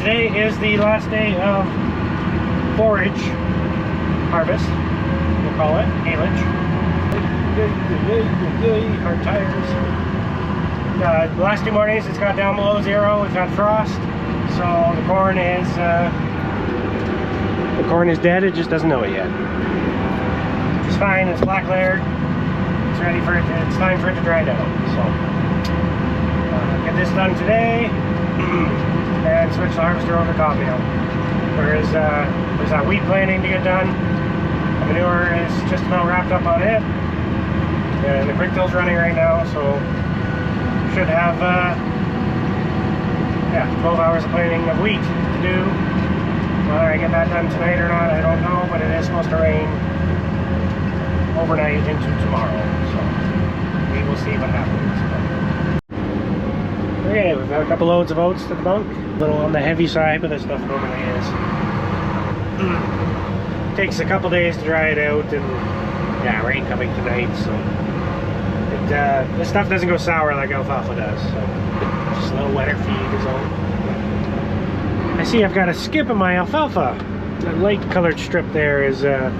Today is the last day of forage harvest, we'll call it, haylage. Hard tires. The last 2 mornings it's got down below 0, we've had frost, so the corn is dead, it just doesn't know it yet. It's fine, it's black layered, it's ready for it, it's time for it to dry down, so get this done today. And switch the harvester over to coffee mill. There's that wheat planting to get done. The manure is just about wrapped up on it. And the quick till's running right now, so should have 12 hours of planting of wheat to do. Whether I get that done tonight or not, I don't know, but it is supposed to rain overnight into tomorrow. So we will see what happens. Okay, we've got a couple loads of oats to the bunk. A little on the heavy side, but this stuff normally is. Takes a couple days to dry it out, and yeah, rain coming tonight, so this stuff doesn't go sour like alfalfa does. So just a little wetter feed is all. I see I've got a skip in my alfalfa. The light colored strip there is, I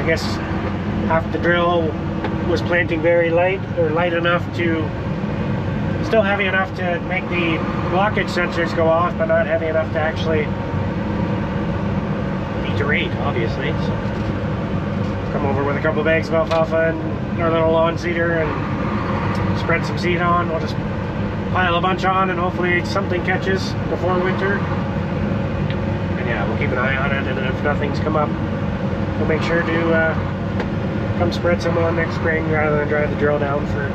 guess, half the drill was planting very light, or light enough to. Still heavy enough to make the blockage sensors go off, but not heavy enough to actually deterate, obviously. So come over with a couple of bags of alfalfa and our little lawn seeder and spread some seed on. We'll just pile a bunch on and hopefully something catches before winter. And yeah, we'll keep an eye on it, and if nothing's come up, we'll make sure to come spread some on next spring rather than drive the drill down for.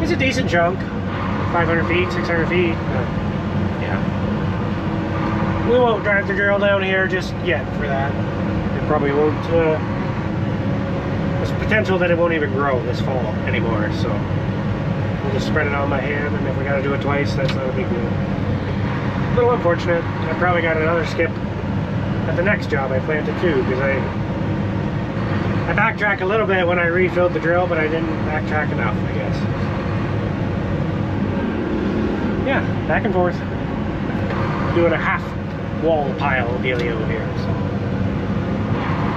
It's a decent chunk, 500 feet, 600 feet, but yeah. We won't drive the drill down here just yet for that. It probably won't, there's potential that it won't even grow this fall anymore, so we'll just spread it on by hand, and if we gotta do it twice, that's not a big deal. A little unfortunate, I probably got another skip at the next job I planted too, because I backtracked a little bit when I refilled the drill, but I didn't backtrack enough, I guess. Yeah, back and forth. Doing a half wall pile dealio here. So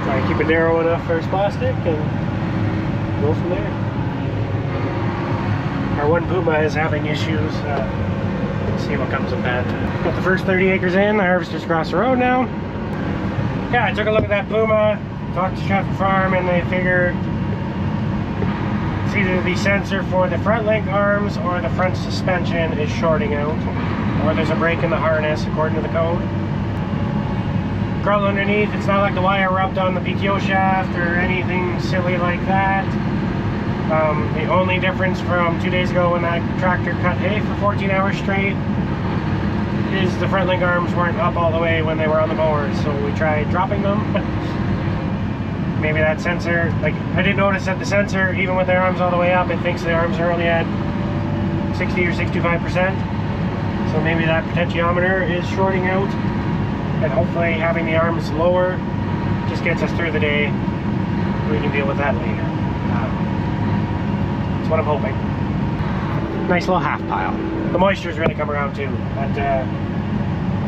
try to keep it narrow enough for its plastic and go from there. Our one Puma is having issues. Let's see what comes of that. Got the first 30 acres in, the harvester's across the road now. Yeah, I took a look at that Puma, talked to Traffic Farm, and they figured either the sensor for the front link arms or the front suspension is shorting out, or there's a break in the harness according to the code. Crawl underneath, it's not like the wire rubbed on the PTO shaft or anything silly like that. The only difference from 2 days ago when that tractor cut hay for 14 hours straight is the front link arms weren't up all the way when they were on the mower, so we tried dropping them. Maybe that sensor, like, I did notice that the sensor, even with the arms all the way up, it thinks the arms are only at 60 or 65%. So maybe that potentiometer is shorting out, and hopefully having the arms lower just gets us through the day. We can deal with that later. That's what I'm hoping. Nice little half pile. The moisture's really come around too. But, I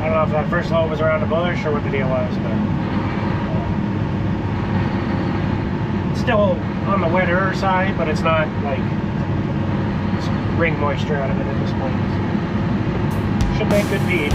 don't know if that first load was around the bush or what the deal was, but still on the wetter side, but it's not like wring moisture out of it at this point. Should make good feed.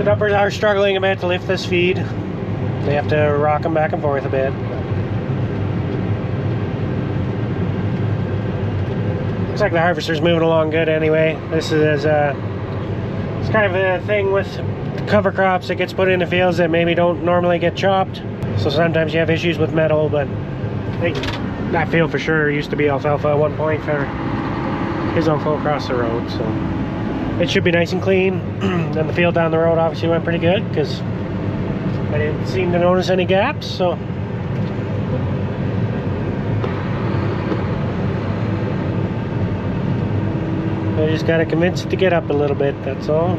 The dumpers are struggling a bit to lift this feed. They have to rock them back and forth a bit. Looks like the harvester's moving along good anyway. This is it's kind of a thing with cover crops that gets put into fields that maybe don't normally get chopped. So sometimes you have issues with metal, but I think that field for sure used to be alfalfa at one point for his uncle across the road. So it should be nice and clean. And the field down the road obviously went pretty good because I didn't seem to notice any gaps. So I just got to convince it to get up a little bit, that's all.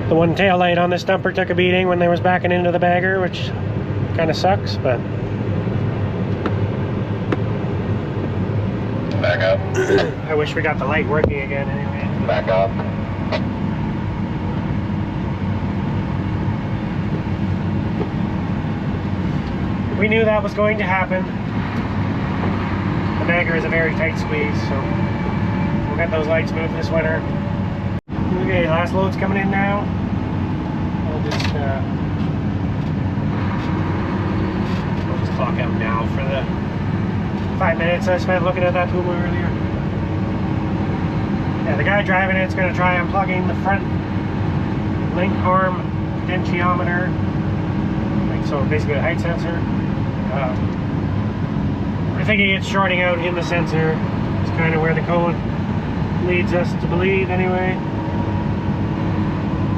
The one tail light on this dumper took a beating when they was backing into the bagger, which kind of sucks, but... Back up. I wish we got the light working again anyway. Back up. We knew that was going to happen. The bagger is a very tight squeeze, so we'll get those lights moved this winter. Okay, last load's coming in now. I'll just clock out now for the 5 minutes I spent looking at that Puma earlier. Yeah, the guy driving it's going to try unplugging the front link arm potentiometer, like so, basically a height sensor. We're thinking it's shorting out in the sensor. It's kind of where the code leads us to believe anyway.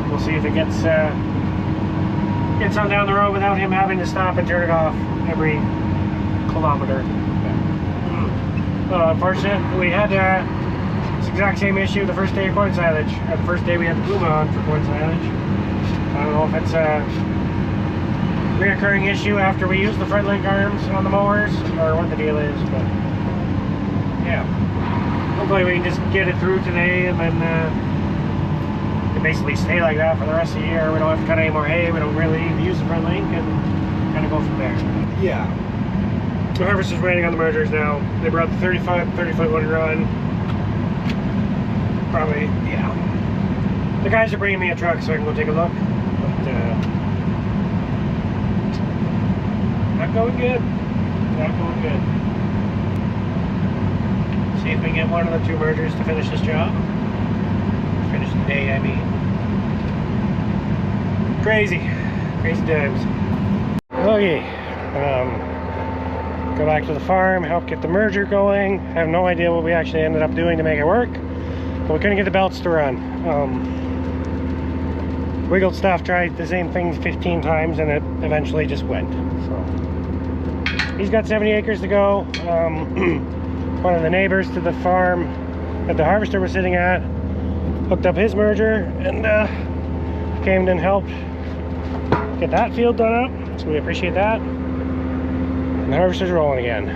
We'll see if it gets on down the road without him having to stop and turn it off every kilometer. Unfortunately, we had this exact same issue the first day of corn silage, or the first day we had the Puma on for corn silage. I don't know if it's a reoccurring issue after we use the front link arms on the mowers, or what the deal is, but yeah. Hopefully we can just get it through today, and then it basically stay like that for the rest of the year. We don't have to cut any more hay, we don't really use the front link, and kind of go from there. Yeah. The harvester's waiting on the mergers now. They brought the 30-foot one run. Probably, yeah. The guys are bringing me a truck so I can go take a look. But, not going good. Not going good. See if we can get one of the two mergers to finish this job. Finish the day, I mean. Crazy. Crazy times. Okay. Go back to the farm, help get the merger going. I have no idea what we actually ended up doing to make it work, but we couldn't get the belts to run. Wiggled stuff, tried the same thing 15 times, and it eventually just went. So he's got 70 acres to go. One of the neighbors to the farm that the harvester was sitting at hooked up his merger and came and helped get that field done up, so we appreciate that. And the harvester's rolling again.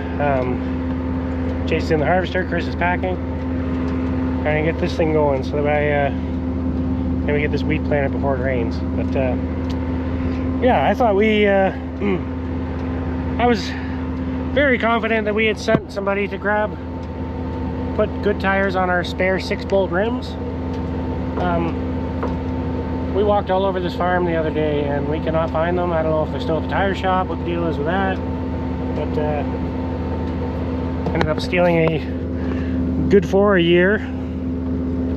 Jason's in the harvester, Chris is packing. Trying to get this thing going so that maybe get this wheat planted before it rains. But yeah, I thought I was very confident that we had sent somebody to put good tires on our spare 6-bolt rims. We walked all over this farm the other day and we cannot find them. I don't know if they're still at the tire shop, what the deal is with that. But ended up stealing a good for a year.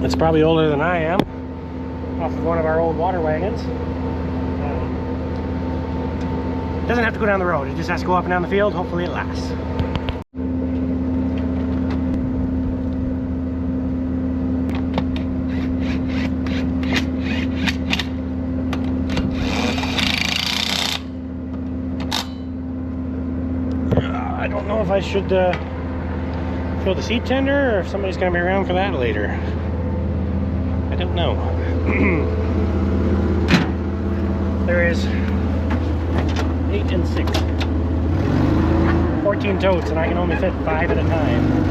It's probably older than I am, off of one of our old water wagons. It doesn't have to go down the road, it just has to go up and down the field. Hopefully it lasts. I don't know if I should fill the seed tender or if somebody's going to be around for that later. I don't know. There is 8 and 6. 14 totes and I can only fit 5 at a time.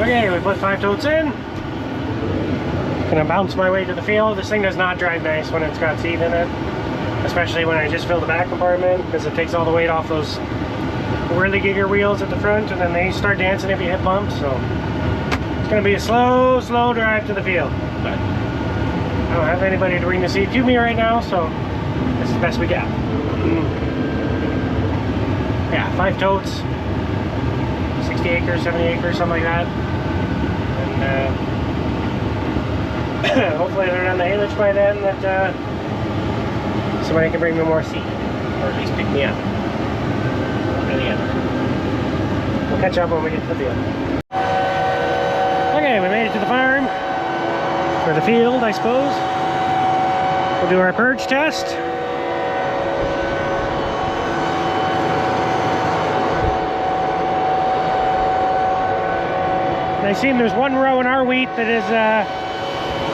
Okay, we put 5 totes in. Gonna bounce my way to the field. This thing does not drive nice when it's got seed in it, especially when I just fill the back compartment, because it takes all the weight off those whirligigger wheels at the front, and then they start dancing if you hit bumps. So it's gonna be a slow drive to the field. But I don't have anybody to bring the seed to me right now, so this is the best we got. Yeah, 5 totes, 60 acres, 70 acres, something like that. And hopefully they're on the haylage by then, that somebody can bring me more seed, or at least pick me up. One or the other. We'll catch up when we get to the field. Okay, we made it to the farm, or the field, I suppose. We'll do our purge test. I see there's one row in our wheat that is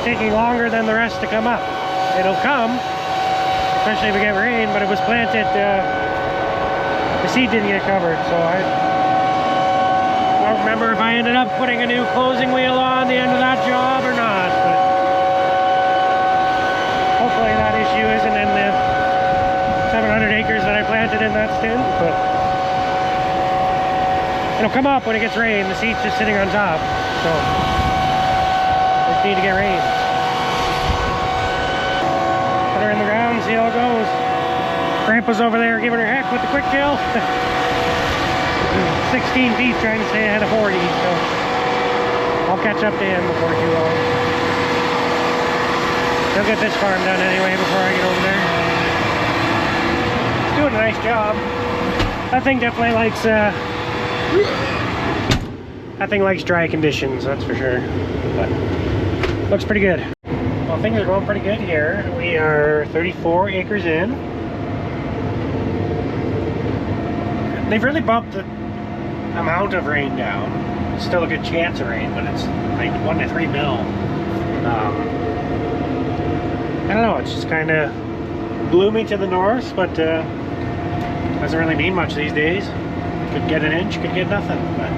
taking longer than the rest to come up. It'll come, especially if we get rain, but it was planted, the seed didn't get covered, so I don't remember if I ended up putting a new closing wheel on the end of that job or not, but hopefully that issue isn't in the 700 acres that I planted in that stint, but it'll come up when it gets rain. The seed's just sitting on top, so just need to get rain. Put her in the ground, see how it goes. Grandpa's over there giving her heck with the quick kill. 16 feet trying to stay ahead of 40, so I'll catch up to him before too long. He'll get this farm done anyway before I get over there. He's doing a nice job. That thing definitely likes that thing likes dry conditions, that's for sure. But looks pretty good. Well, things are going pretty good here. We are 34 acres in. They've really bumped the amount of rain down. It's still a good chance of rain, but it's like 1 to 3 mil. I don't know, it's just kind of gloomy to the north, but doesn't really mean much these days. Could get an inch, could get nothing, but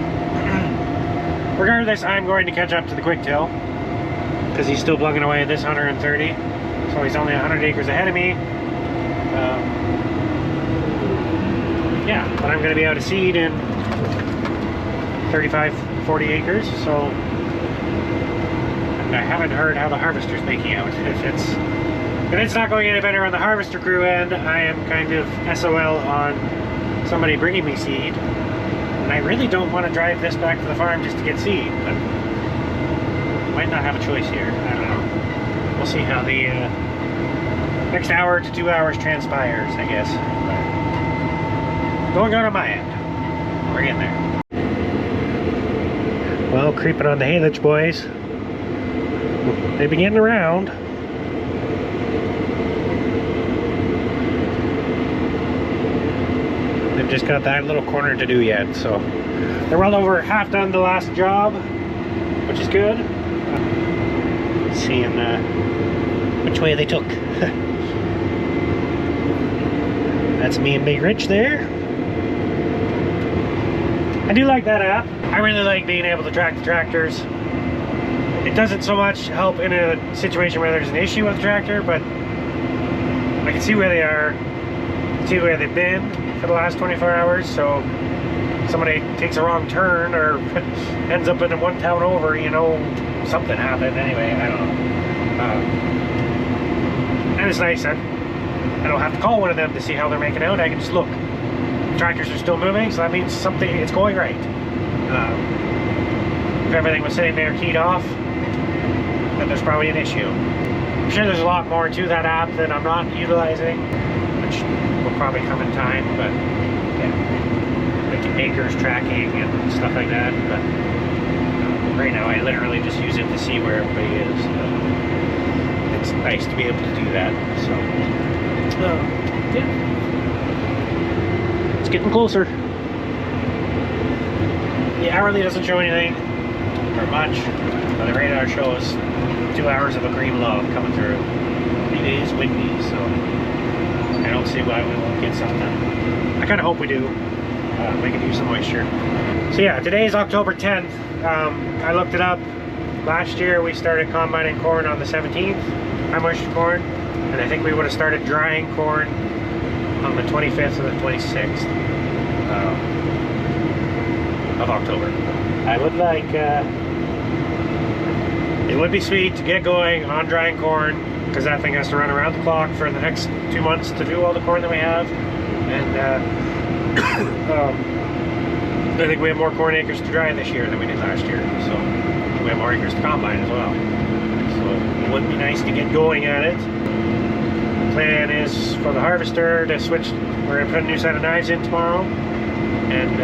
regardless, I'm going to catch up to the quick till, because he's still plugging away at this 130, so he's only 100 acres ahead of me. Yeah, but I'm going to be out of seed in 35, 40 acres, so, and I haven't heard how the harvester's making out. If it's not going any better on the harvester crew end, I am kind of SOL on somebody bringing me seed, and I really don't want to drive this back to the farm just to get seed, but might not have a choice here. I don't know. We'll see how the next hour to 2 hours transpires, I guess. But going on my end. We're getting there. Well, creeping on the haylage, boys. They've been getting around. They've just got that little corner to do yet, so they're well over half done the last job, which is good. Seeing which way they took. That's me and Big Rich there. I do like that app. I really like being able to track the tractors. It doesn't so much help in a situation where there's an issue with the tractor, but I can see where they are, see where they've been for the last 24 hours, so if somebody takes a wrong turn or ends up in one town over, you know, something happened anyway, I don't know. And it's nice that I don't have to call one of them to see how they're making out. I can just look. The tractors are still moving, so that means something, it's going right. If everything was sitting there keyed off, then there's probably an issue. I'm sure there's a lot more to that app that I'm not utilizing, which will probably come in time, but yeah, like acres tracking and stuff like that. But right now I literally just use it to see where everybody is. It's nice to be able to do that, so yeah, it's getting closer. The hourly doesn't show anything or much, but the radar shows 2 hours of a green log coming through. It is windy, so I don't see why we won't get something. I kind of hope we do. we could use some moisture. So yeah, today is October 10th. I looked it up. Last year we started combining corn on the 17th, high moisture corn, and I think we would have started drying corn on the 25th or the 26th of October. I would like, it would be sweet to get going on drying corn, because that thing has to run around the clock for the next 2 months to do all the corn that we have. And I think we have more corn acres to dry this year than we did last year, so we have more acres to combine as well. So it would be nice to get going at it. The plan is for the harvester to switch. We're going to put a new set of knives in tomorrow and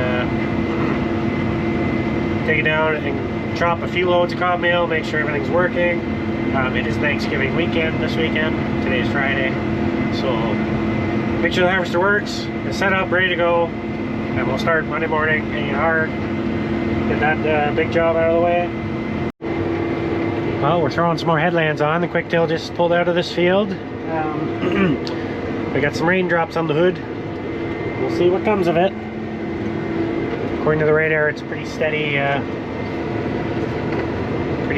take it down and chop a few loads of cob meal, make sure everything's working. It is Thanksgiving weekend this weekend. Today is Friday, so make sure the harvester works, it's set up, ready to go, and we'll start Monday morning hanging hard. Get that big job out of the way. Well, we're throwing some more headlands on. The quick tail just pulled out of this field. We got some raindrops on the hood. We'll see what comes of it. According to the radar, it's a pretty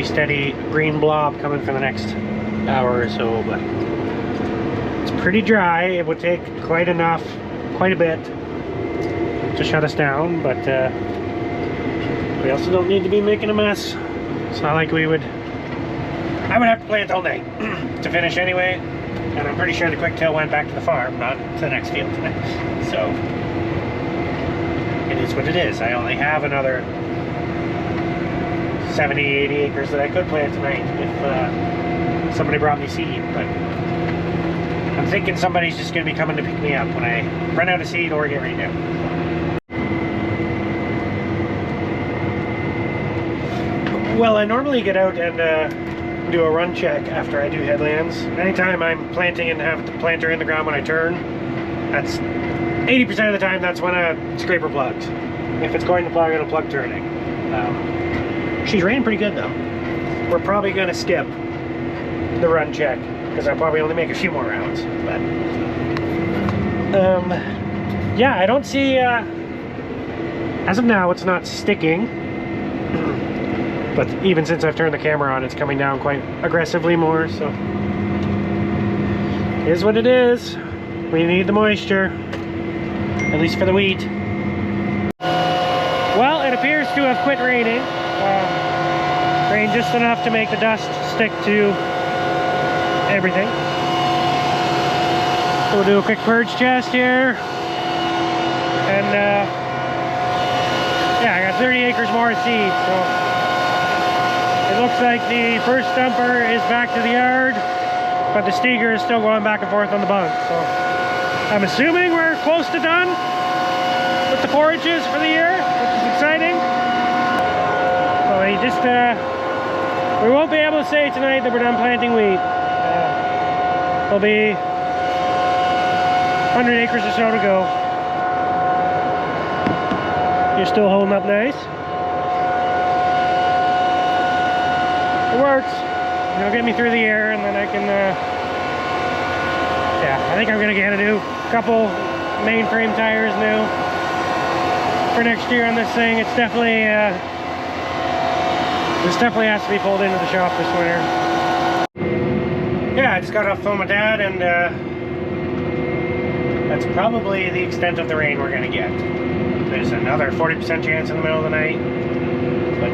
steady green blob coming for the next hour or so, but it's pretty dry. It would take quite a bit to shut us down, but we also don't need to be making a mess. It's not like I would have to plant all night to finish anyway, and I'm pretty sure the quick tail went back to the farm, not to the next field. So it is what it is. I only have another 70, 80 acres that I could plant tonight if somebody brought me seed, but I'm thinking somebody's just going to be coming to pick me up when I run out of seed or get ready to. Well, I normally get out and do a run check after I do headlands. Anytime I'm planting and have the planter in the ground when I turn, that's 80% of the time that's when a scraper plugs. If it's going to plug, it'll plug turning. She's raining pretty good though. We're probably going to skip the run check because I'll probably only make a few more rounds. But yeah, I don't see. As of now, it's not sticking. But even since I've turned the camera on, it's coming down quite aggressively more. So it is what it is. We need the moisture, at least for the wheat. Well, it appears to have quit raining. Rained just enough to make the dust stick to everything. So we'll do a quick purge test here. And yeah, I got 30 acres more of seed. So it looks like the first stumper is back to the yard, but the Steger is still going back and forth on the bunk. So I'm assuming we're close to done with the forages for the year, which is exciting. So we won't be able to say tonight that we're done planting wheat. There'll be 100 acres or so to go. You're still holding up nice. It works. It'll get me through the year, and then I can, yeah, I think I'm gonna get a new couple mainframe tires new for next year on this thing. It's definitely, this definitely has to be pulled into the shop this winter. Yeah, I just got off the phone with Dad, and that's probably the extent of the rain we're gonna get. There's another 40% chance in the middle of the night, but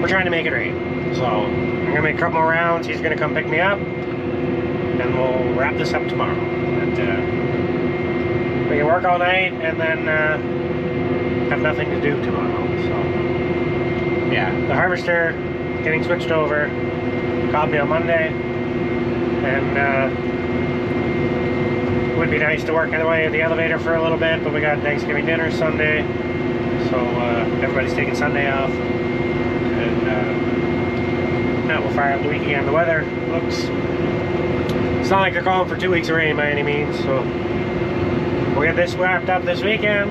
we're trying to make it rain. So I'm gonna make a couple more rounds. He's gonna come pick me up, and we'll wrap this up tomorrow. And we can work all night and then have nothing to do tomorrow. So yeah, the harvester getting switched over. Called me on Monday, and it would be nice to work anyway at the elevator for a little bit, but we got Thanksgiving dinner Sunday, so everybody's taking Sunday off. And now we'll fire up the weekend. The weather looks, it's not like they're calling for 2 weeks of rain by any means, so we'll get this wrapped up this weekend,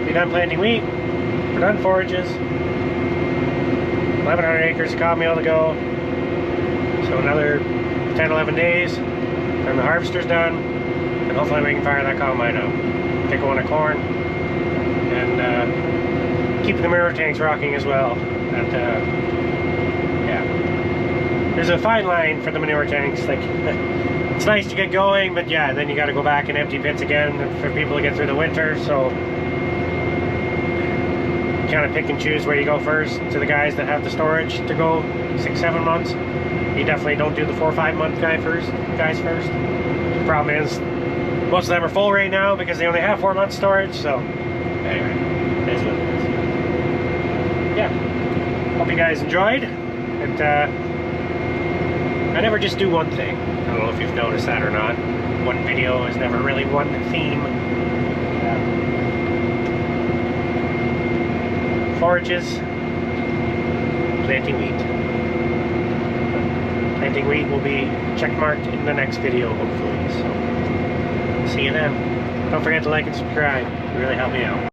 be done planting wheat, we're done forages, 1,100 acres of cob meal to go, so another 10-11 days, and the harvester's done, and hopefully we can fire that combine up. pick one of corn, and keep the manure tanks rocking as well. And yeah, there's a fine line for the manure tanks. Like, it's nice to get going, but yeah, then you got to go back and empty pits again for people to get through the winter. So kind of pick and choose where you go first. To the guys that have the storage to go 6-7 months, you definitely don't do the 4 or 5 month guys first. The problem is most of them are full right now because they only have 4 months storage. So anyway, that's what it is. Yeah, hope you guys enjoyed. And I never just do one thing. I don't know if you've noticed that or not. One video is never really one theme. Forages, planting wheat. Planting wheat will be checkmarked in the next video, hopefully. So, see you then. Don't forget to like and subscribe. It really help me out.